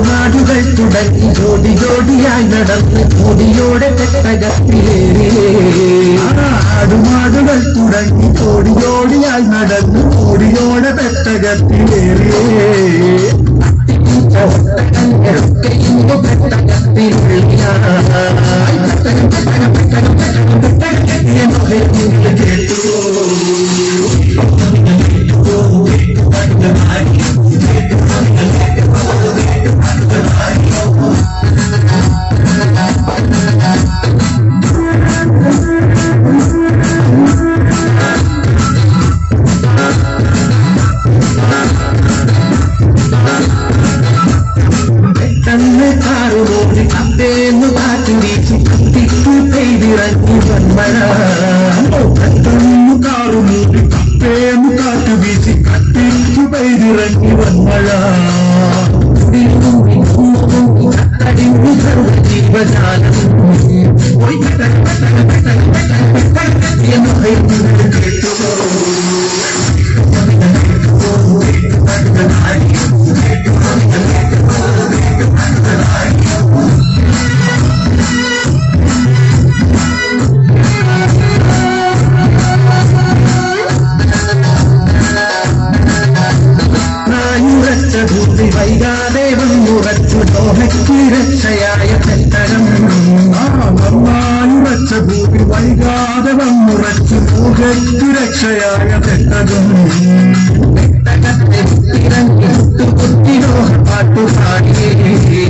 നാടുകൾ തുടങ്ങി ജോഡി ജോഡിയായി നടന്ന് കൊടിയോടെ പെട്ടകത്തിലേറി ആടുമാടുകൾ തുടങ്ങി ജോഡി ജോഡിയായി നടന്ന് കൊടിയോടെ പെട്ടകത്തിലേറി കാറുമോടി കത്തേന്നു കാറ്റു വീശി കത്തിക്കു പെയ്തിറങ്ങി വന്മഴ കാറുമോടി കത്തേന്നു കാറ്റു വീശി കത്തിക്കു പെയ്തിറങ്ങി വന്മഴ കത്തടിഞ്ഞു സർവജീവജാലം കേട്ടുപോ ഭൂമി വൈകാതെ വന്നുറച്ചു ലോഹയ്ക്ക് രക്ഷയായ പെട്ടകം നന്നായുറച്ച ഭൂമി വൈകാതെ വന്നുറച്ചു ലോഹയ്ക്ക് രക്ഷയായ പെട്ടകം പെട്ടകത്തെ ഇറങ്ങി കുത്തി ലോഹ പാട്ടുപാടിയേ